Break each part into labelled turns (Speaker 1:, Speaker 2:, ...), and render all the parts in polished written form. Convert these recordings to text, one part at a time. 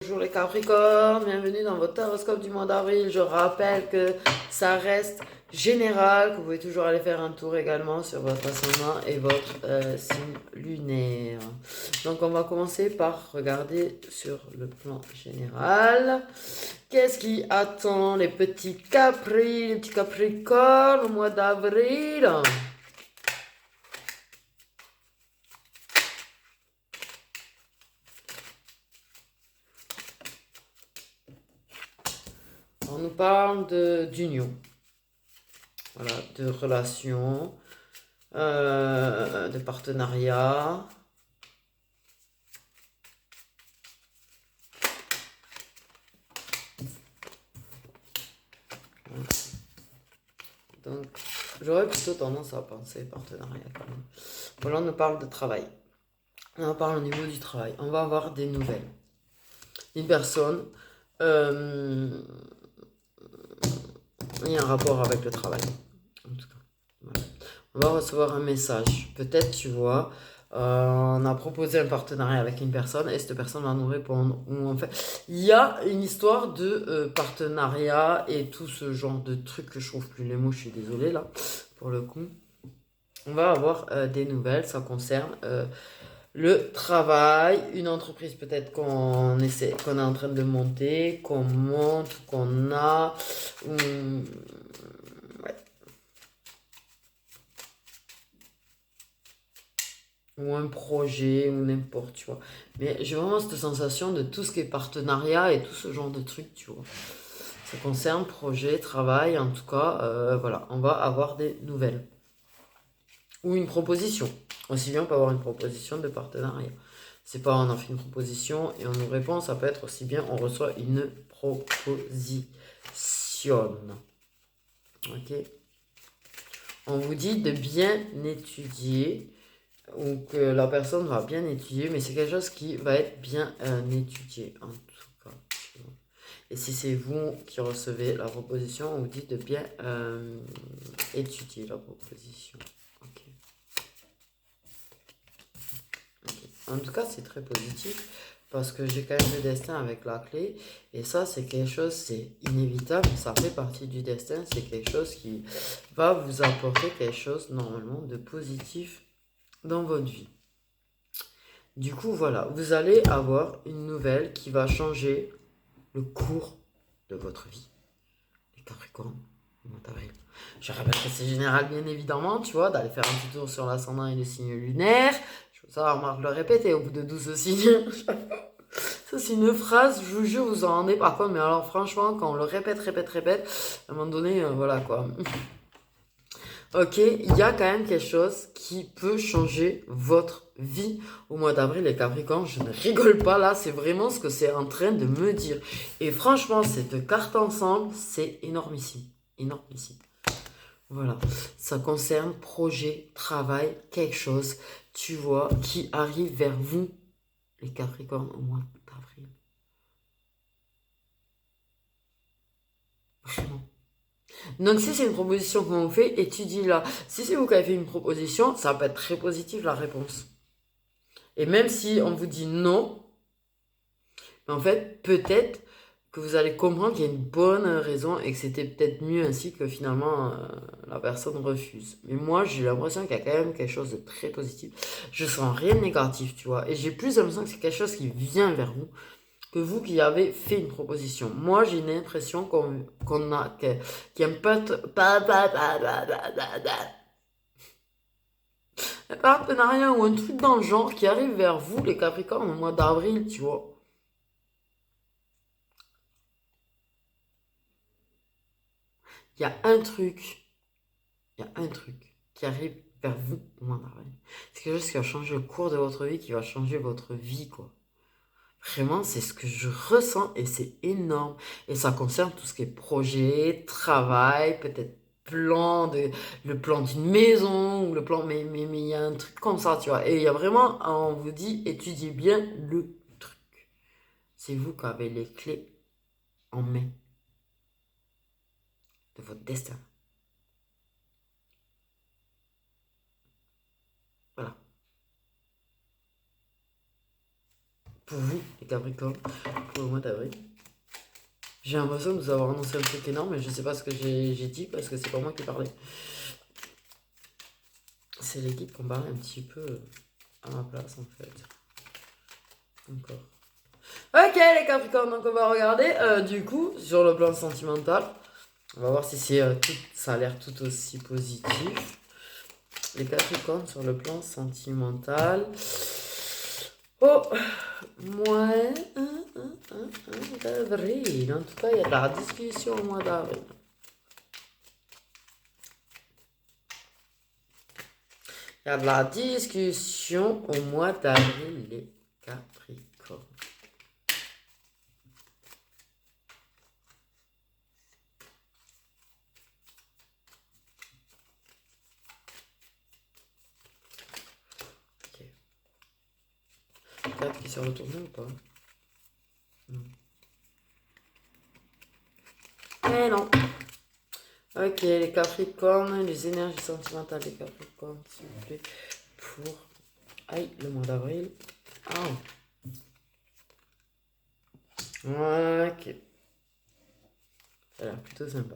Speaker 1: bonjour les Capricornes, bienvenue dans votre horoscope du mois d'avril. Je rappelle que ça reste général, que vous pouvez toujours aller faire un tour également sur votre ascendant et votre signe lunaire. Donc on va commencer par regarder sur le plan général. Qu'est-ce qui attend les petits Capri, les petits Capricornes au mois d'avril? On nous parle d'union, voilà, de relations, de partenariat. Donc, j'aurais plutôt tendance à penser partenariat quand même. Voilà, on nous parle de travail. On parle au niveau du travail. On va avoir des nouvelles. Une personne, il y a un rapport avec le travail. En tout cas, voilà. On va recevoir un message. Peut-être, tu vois, on a proposé un partenariat avec une personne et cette personne va nous répondre. Ou en fait, il y a une histoire de partenariat et tout ce genre de trucs que je trouve plus les mots. Je suis désolée là, pour le coup. On va avoir des nouvelles. Ça concerne le travail, une entreprise peut-être qu'on est en train de monter, qu'on monte, qu'on a. Ouais. Ou un projet, ou n'importe, tu vois. Mais j'ai vraiment cette sensation de tout ce qui est partenariat et tout ce genre de trucs, tu vois. Ça concerne projet, travail, en tout cas, voilà, on va avoir des nouvelles. Ou une proposition. Aussi bien on peut avoir une proposition de partenariat. C'est pas on en fait une proposition et on nous répond, ça peut être aussi bien on reçoit une proposition. Ok. On vous dit de bien étudier ou que la personne va bien étudier, mais c'est quelque chose qui va être bien étudié en tout cas. Et si c'est vous qui recevez la proposition, on vous dit de bien étudier la proposition. Ok. En tout cas, c'est très positif parce que j'ai quand même le destin avec la clé. Et ça, c'est quelque chose, c'est inévitable. Ça fait partie du destin. C'est quelque chose qui va vous apporter quelque chose, normalement, de positif dans votre vie. Du coup, voilà, vous allez avoir une nouvelle qui va changer le cours de votre vie. Les Capricornes, le mois d'avril. Je rappelle que c'est général, bien évidemment, tu vois, d'aller faire un petit tour sur l'ascendant et le signe lunaire. Je veux savoir, Marc, le répéter au bout de 12 signes. Ça, c'est une phrase, je vous jure, vous en rendez pas compte, mais alors franchement, quand on le répète, à un moment donné, voilà quoi. Ok, il y a quand même quelque chose qui peut changer votre vie au mois d'avril, les Capricornes. Je ne rigole pas là, c'est vraiment ce que c'est en train de me dire. Et franchement, ces deux cartes ensemble, c'est énormissime. Énormissime. Voilà, ça concerne projet, travail, quelque chose, tu vois, qui arrive vers vous, les Capricornes, au mois d'avril. Vraiment. Donc si c'est une proposition qu'on vous fait, étudiez-la. Si c'est vous qui avez fait une proposition, ça peut être très positif la réponse. Et même si on vous dit non, en fait, peut-être que vous allez comprendre qu'il y a une bonne raison et que c'était peut-être mieux ainsi que finalement la personne refuse. Mais moi, j'ai l'impression qu'il y a quand même quelque chose de très positif. Je sens rien de négatif, tu vois. Et j'ai plus l'impression que c'est quelque chose qui vient vers vous que vous qui avez fait une proposition. Moi, j'ai une impression qu'on a, qu'il y a un partenariat ou un truc dans le genre qui arrive vers vous, les Capricornes, au mois d'avril, tu vois. Il y a un truc, il y a un truc qui arrive vers vous au mois d'avril. C'est quelque chose qui va changer le cours de votre vie, qui va changer votre vie, quoi. Vraiment, c'est ce que je ressens et c'est énorme. Et ça concerne tout ce qui est projet, travail, peut-être le plan d'une maison ou le plan, mais il y a un truc comme ça, tu vois. Et il y a vraiment, on vous dit, étudiez bien le truc. C'est vous qui avez les clés en main de votre destin. Voilà. pour vous, les Capricornes, pour le mois d'avril. J'ai l'impression de vous avoir annoncé un truc énorme, mais je sais pas ce que j'ai dit parce que c'est pas moi qui parlais. C'est les guides qui ont parlé un petit peu à ma place en fait. Encore. Ok les Capricornes, donc on va regarder du coup sur le plan sentimental. On va voir si ça a l'air tout aussi positif. Les Capricornes sur le plan sentimental. Oh, mois d'avril. En tout cas, il y a de la discussion au mois d'avril. Il y a de la discussion au mois d'avril, les Capricornes. Ok. 4 qui s'est retourné ou pas? Non. Eh non. Ok, les Capricornes, les énergies sentimentales des Capricornes, s'il vous plaît, pour... Aïe, le mois d'avril. Ah. Ok. Ça a l'air plutôt sympa.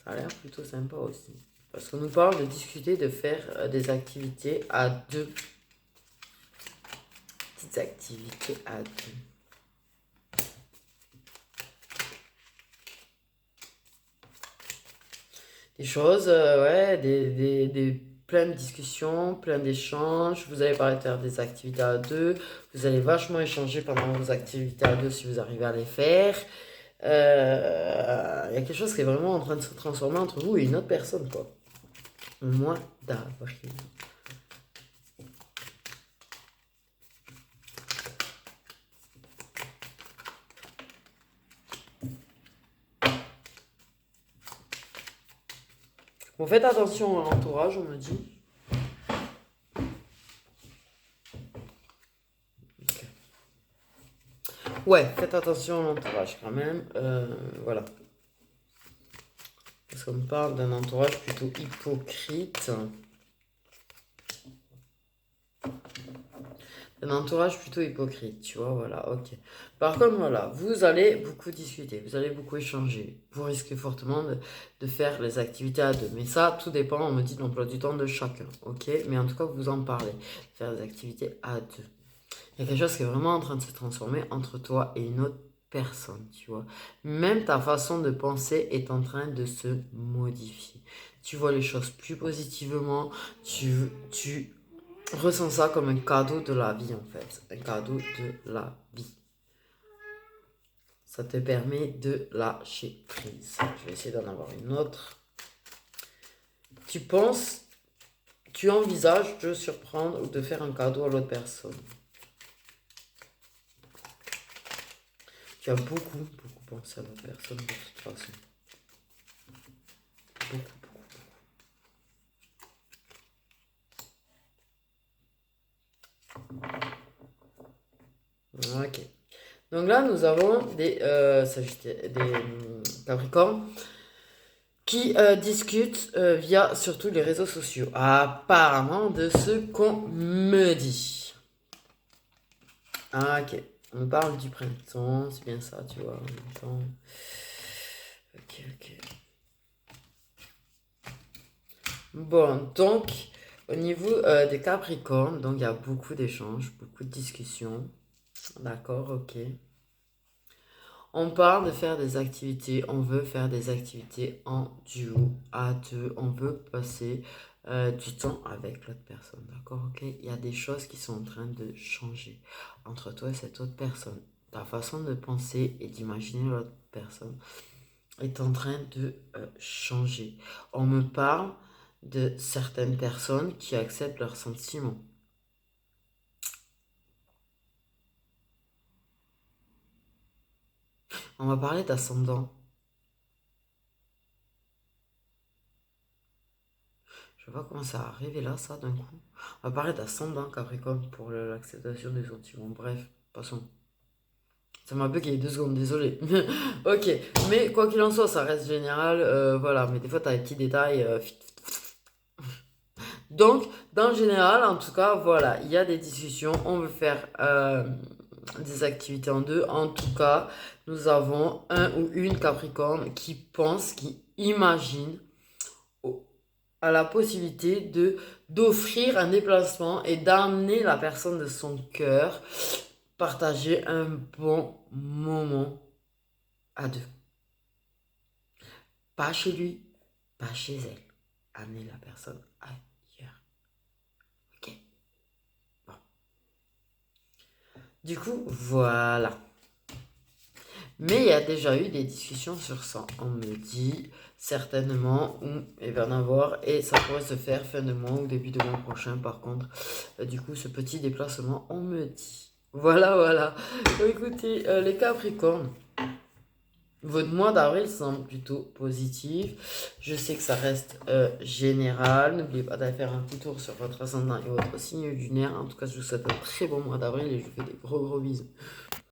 Speaker 1: Ça a l'air plutôt sympa aussi. Parce qu'on nous parle de discuter, de faire des activités à deux. Petites activités à deux. Des choses, ouais, plein de discussions, plein d'échanges. Vous allez parler de faire des activités à deux. Vous allez vachement échanger pendant vos activités à deux si vous arrivez à les faire. Il y a quelque chose qui est vraiment en train de se transformer entre vous et une autre personne, quoi. Au mois d'avril. Bon, faites attention à l'entourage, on me dit. Okay. Ouais, faites attention à l'entourage quand même. Voilà. Parce qu'on me parle d'un entourage plutôt hypocrite. Un entourage plutôt hypocrite, tu vois, voilà, ok. Par contre, voilà, vous allez beaucoup discuter, vous allez beaucoup échanger. Vous risquez fortement de faire les activités à deux. Mais ça, tout dépend, on me dit, de l'emploi du temps de chacun, ok. Mais en tout cas, vous en parlez, faire des activités à deux. Il y a quelque chose qui est vraiment en train de se transformer entre toi et une autre personne, tu vois. Même ta façon de penser est en train de se modifier. Tu vois les choses plus positivement, tu ressens ça comme un cadeau de la vie en fait. Un cadeau de la vie. Ça te permet de lâcher prise. Je vais essayer d'en avoir une autre. Tu envisages de surprendre ou de faire un cadeau à l'autre personne. Tu as beaucoup pensé à l'autre personne de toute façon. Beaucoup. Ok. Donc là, nous avons des Capricornes qui discutent via surtout les réseaux sociaux. Apparemment, de ce qu'on me dit. Ah, ok. On parle du printemps, c'est bien ça, tu vois. En même temps. Ok. Bon, donc, au niveau des Capricornes, donc il y a beaucoup d'échanges, beaucoup de discussions. D'accord, ok. On parle de faire des activités, on veut faire des activités en duo, à deux, on veut passer du temps avec l'autre personne, d'accord, ok? Il y a des choses qui sont en train de changer entre toi et cette autre personne. Ta façon de penser et d'imaginer l'autre personne est en train de changer. On me parle de certaines personnes qui acceptent leurs sentiments. On va parler d'ascendant. Je vois comment ça arrivé là, ça, d'un coup. On va parler d'ascendant Capricorne pour l'acceptation des sentiments. Bref, passons. Ça m'a bugué 2 secondes, désolé. Ok, mais quoi qu'il en soit, ça reste général. Voilà, mais des fois, t'as des petits détails. Donc, dans le général, en tout cas, voilà, il y a des discussions. On veut faire des activités en deux. En tout cas, nous avons un ou une Capricorne qui pense, qui imagine à la possibilité d'offrir un déplacement et d'amener la personne de son cœur partager un bon moment à deux. Pas chez lui, pas chez elle. Amener la personne ailleurs. Ok. Bon. Du coup, voilà. Mais il y a déjà eu des discussions sur ça. On me dit certainement où il va en avoir et ça pourrait se faire fin de mois ou début de mois prochain. Par contre, du coup, ce petit déplacement, on me dit. Voilà, voilà. Écoutez, les Capricornes, votre mois d'avril semble plutôt positif. Je sais que ça reste général. N'oubliez pas d'aller faire un petit tour sur votre ascendant et votre signe lunaire. En tout cas, je vous souhaite un très bon mois d'avril et je vous fais des gros bisous.